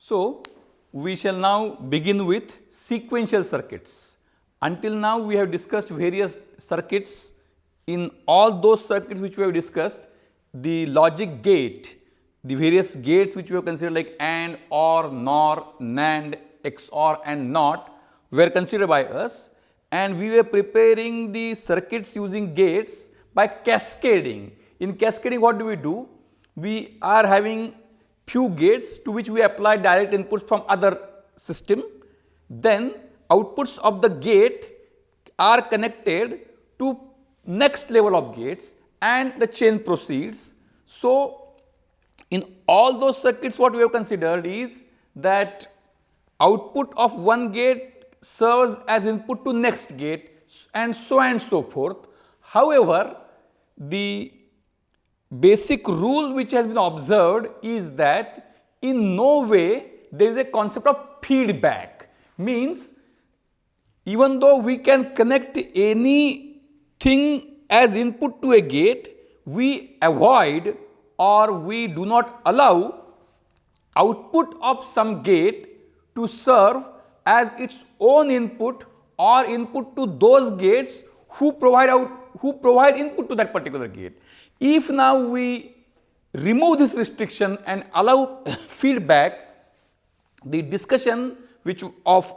So, we shall now begin with sequential circuits. Until now we have discussed various circuits. In all those circuits which we have discussed, the logic gate, the various gates which we have considered like AND, OR, NOR, NAND, XOR and NOT were considered by us, and we were preparing the circuits using gates by cascading. In cascading, what do? We are having few gates to which we apply direct inputs from other system. Then outputs of the gate are connected to next level of gates and the chain proceeds. So, in all those circuits what we have considered is that output of one gate serves as input to next gate and so forth. However, the basic rule which has been observed is that in no way there is a concept of feedback. Means even though we can connect anything as input to a gate, we avoid or we do not allow output of some gate to serve as its own input or input to those gates who provide input to that particular gate. If now we remove this restriction and allow feedback, the discussion which of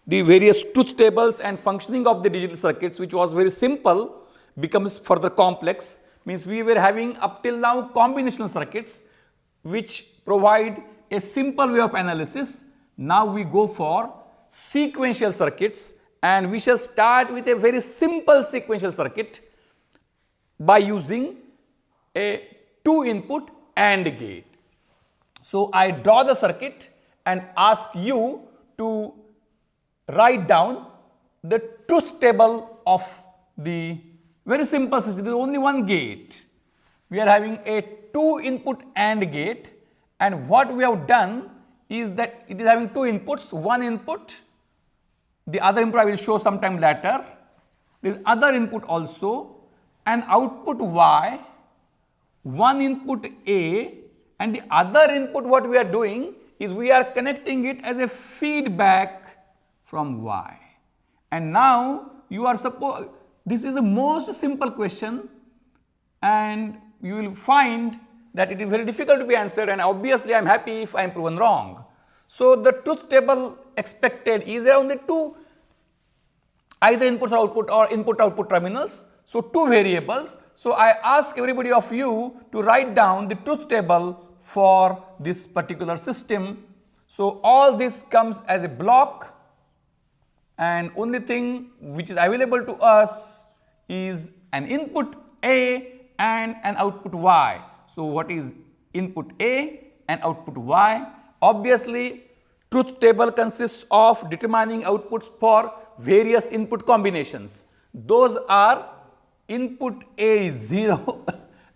the various truth tables and functioning of the digital circuits, which was very simple, becomes further complex. Means we were having up till now combinational circuits which provide a simple way of analysis. Now we go for sequential circuits, and we shall start with a very simple sequential circuit by using a 2-input AND gate. So, I draw the circuit and ask you to write down the truth table of the very simple system. There is only one gate. We are having a 2-input AND gate, and what we have done is that it is having 2 inputs, one input, the other input I will show sometime later. There is other input also, an output Y, one input A, and the other input what we are doing is we are connecting it as a feedback from Y. And now you are supposed, this is the most simple question, and you will find that it is very difficult to be answered, and obviously I am happy if I am proven wrong. So, the truth table expected is around the 2 either inputs or output or input output terminals. So, 2 variables. So, I ask everybody of you to write down the truth table for this particular system. So, all this comes as a block, and only thing which is available to us is an input A and an output Y. So, what is input A and output Y? Obviously, truth table consists of determining outputs for various input combinations. Those are input A is 0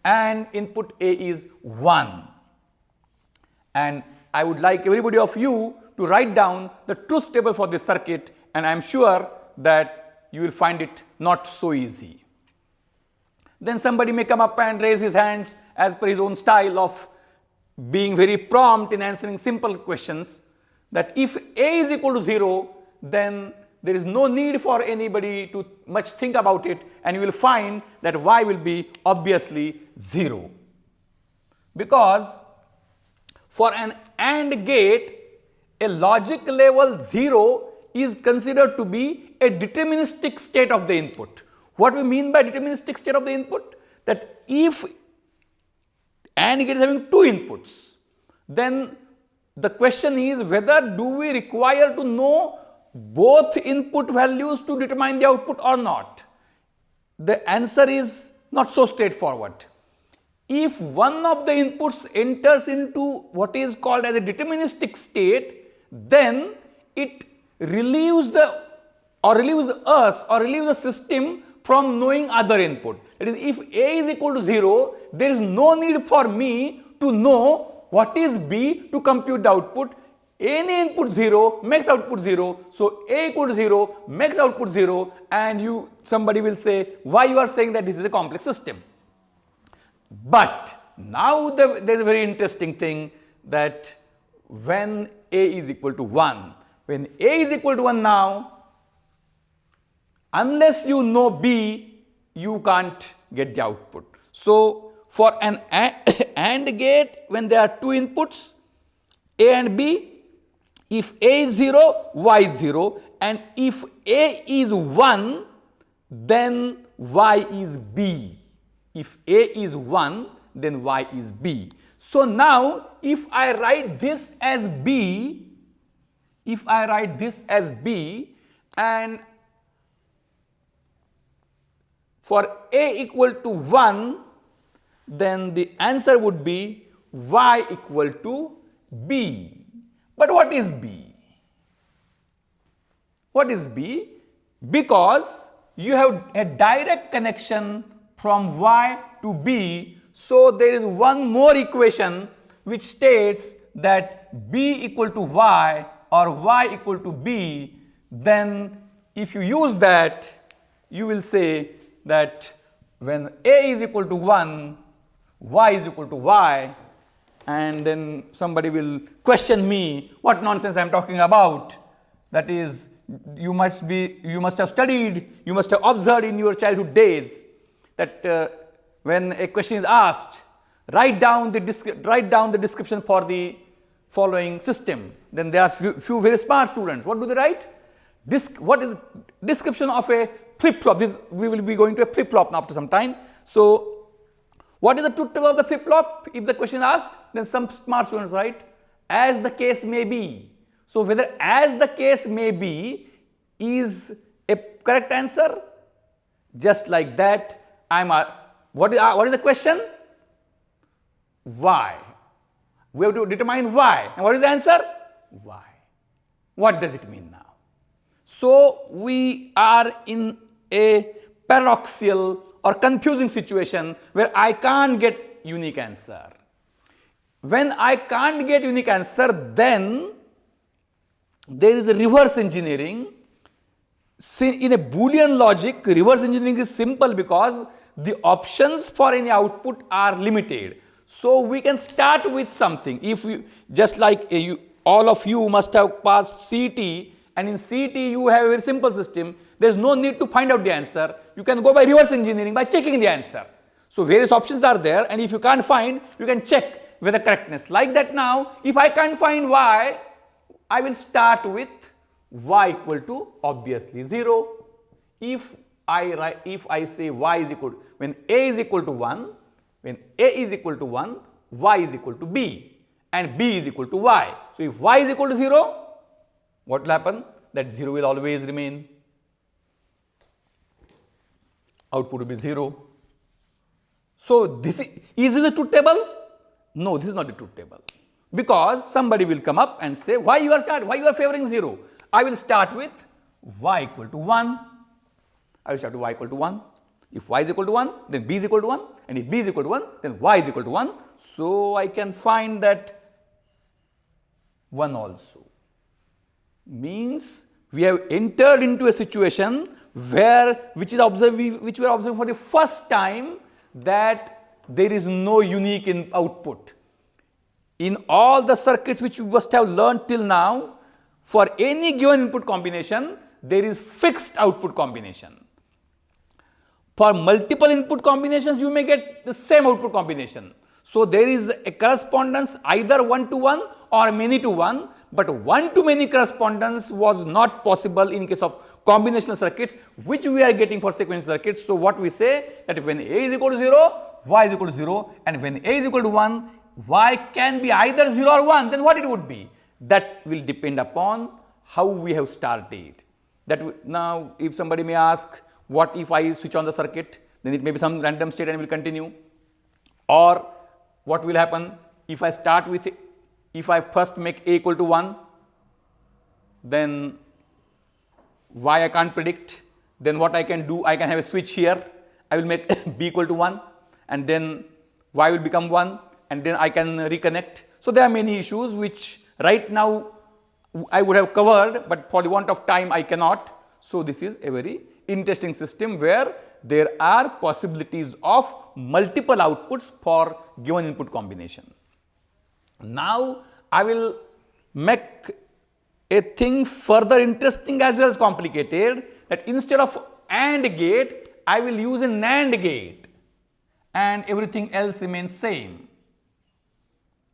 and input A is 1. And I would like everybody of you to write down the truth table for this circuit, and I am sure that you will find it not so easy. Then somebody may come up and raise his hands as per his own style of being very prompt in answering simple questions, that if A is equal to 0, then there is no need for anybody to much think about it, and you will find that Y will be obviously 0. Because for an AND gate, a logic level 0 is considered to be a deterministic state of the input. What we mean by deterministic state of the input? That if AND gate is having 2 inputs, then the question is whether do we require to know both input values to determine the output or not. The answer is not so straightforward. If one of the inputs enters into what is called as a deterministic state, then it relieves the system from knowing other input. That is, if A is equal to 0, there is no need for me to know what is B to compute the output. Any input 0 makes output 0. So, A equal to 0 makes output 0, and somebody will say, why you are saying that this is a complex system? But now there is a very interesting thing, that when A is equal to 1. When A is equal to 1 now, unless you know B, you can't get the output. So, for an AND gate, when there are two inputs, A and B, if A is 0, Y is 0, and if A is 1, then Y is B. If A is 1, then Y is B. So now, if I write this as B, and for A equal to 1, then the answer would be Y equal to B. But what is B? What is B? Because you have a direct connection from Y to B, so there is one more equation which states that B equal to Y or Y equal to B. Then if you use that, you will say that when A is equal to 1, Y is equal to Y, and then somebody will question me what nonsense I am talking about. That is, you must have studied, you must have observed in your childhood days that when a question is asked, write down the description for the following system. Then there are few very smart students. What do they write? What is the description of a flip-flop? We will be going to a flip-flop after some time. So, what is the truth table of the flip-flop? If the question is asked, then some smart students write, as the case may be. So, whether as the case may be is a correct answer, just like that, what is the question? Why? We have to determine why. And what is the answer? Why. What does it mean now? So, we are in a paradoxical or confusing situation where I can't get unique answer. When I can't get unique answer, then there is a reverse engineering. In a Boolean logic, reverse engineering is simple because the options for any output are limited. So, we can start with something. If you, just like all of you must have passed CET, and in CET you have a very simple system. There is no need to find out the answer. You can go by reverse engineering by checking the answer. So, various options are there, and if you can't find, you can check with the correctness. Like that now, if I can't find Y, I will start with Y equal to obviously 0. If I say Y is equal to, when A is equal to 1, when A is equal to 1, Y is equal to B, and B is equal to Y. So, if Y is equal to 0, what will happen? That 0 will always remain. Output will be 0. So, is this the truth table? No, this is not the truth table. Because somebody will come up and say, why you are favoring 0? I will start with Y equal to 1. I will start with Y equal to 1. If Y is equal to 1, then B is equal to 1. And if B is equal to 1, then Y is equal to 1. So, I can find that 1 also. Means we have entered into a situation which we are observing for the first time, that there is no unique output. In all the circuits which you must have learned till now, for any given input combination, there is fixed output combination. For multiple input combinations, you may get the same output combination. So, there is a correspondence either 1 to 1 or many to 1, but 1 to many correspondence was not possible in case of combinational circuits, which we are getting for sequential circuits. So, what we say that when A is equal to 0, Y is equal to 0, and when A is equal to 1, Y can be either 0 or 1, then what it would be? That will depend upon how we have started. Now, if somebody may ask, what if I switch on the circuit? Then it may be some random state and will continue. Or what will happen if I start with, if I first make A equal to 1, then Y I can't predict. Then what I can do, I can have a switch here. I will make B equal to 1, and then Y will become 1, and then I can reconnect. So, there are many issues which right now I would have covered, but for the want of time I cannot. So, this is a very interesting system where there are possibilities of multiple outputs for given input combination. Now, I will make a thing further interesting as well as complicated, that instead of AND gate, I will use a NAND gate and everything else remains same.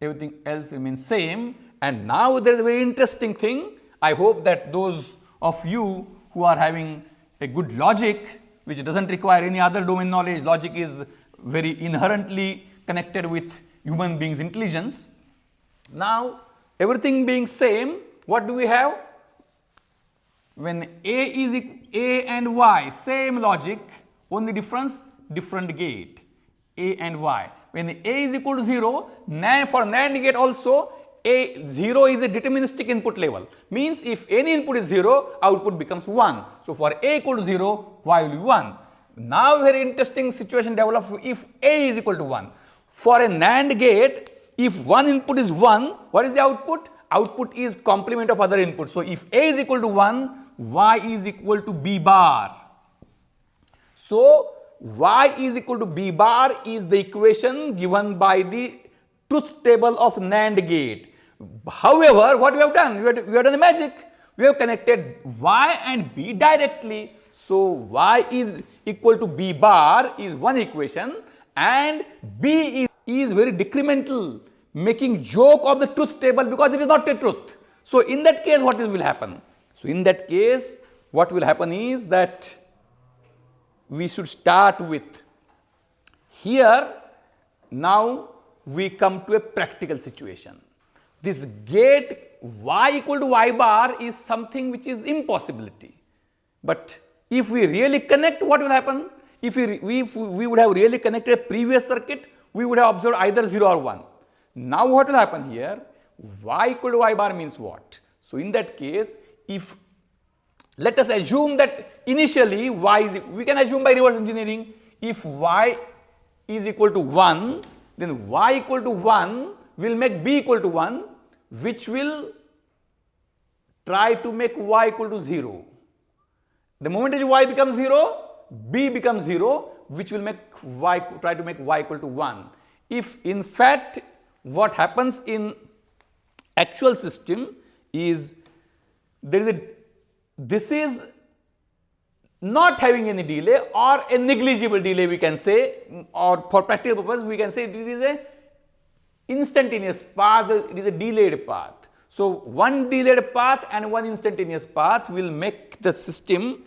Everything else remains same. And now there is a very interesting thing. I hope that those of you who are having a good logic, which doesn't require any other domain knowledge, logic is very inherently connected with human beings' intelligence. Now, everything being same, what do we have? When A and Y, same logic, only difference, different gate, A and Y. When A is equal to 0, for NAND gate also, 0 is a deterministic input level. Means if any input is 0, output becomes 1. So for A equal to 0, Y will be 1. Now very interesting situation develops if A is equal to 1. For a NAND gate, if one input is 1, what is the output? Output is complement of other inputs. So if A is equal to 1, Y is equal to B bar. So Y is equal to B bar is the equation given by the truth table of NAND gate. However, what we have done? We have done the magic. We have connected Y and B directly. So Y is equal to B bar is one equation and B is very decremental, making joke of the truth table because it is not a truth. So in that case, what will happen? So in that case, what will happen is that we should start with here. Now we come to a practical situation. This gate Y equal to Y bar is something which is impossibility. But if we really connect, what will happen? If we would have really connected a previous circuit, we would have observed either 0 or 1. Now what will happen here? Y equal to Y bar means what? So in that case, if let us assume that initially Y is, we can assume by reverse engineering, if Y is equal to 1, then Y equal to 1 will make B equal to 1, which will try to make Y equal to 0. The moment Y becomes 0, B becomes 0, which will make Y, try to make Y equal to 1. If in fact what happens in actual system is this is not having any delay or a negligible delay, we can say, or for practical purpose we can say it is a instantaneous path, it is a delayed path. So one delayed path and one instantaneous path will make the system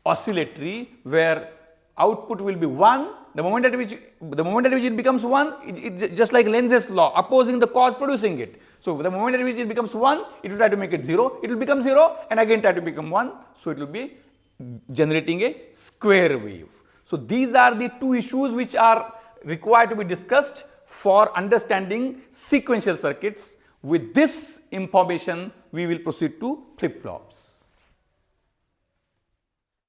oscillatory, where output will be 1. The moment at which it becomes 1, it just like Lenz's law, opposing the cause producing it. So the moment at which it becomes 1, it will try to make it 0, it will become 0 and again try to become 1. So it will be generating a square wave. So these are the two issues which are required to be discussed for understanding sequential circuits. With this information, we will proceed to flip-flops.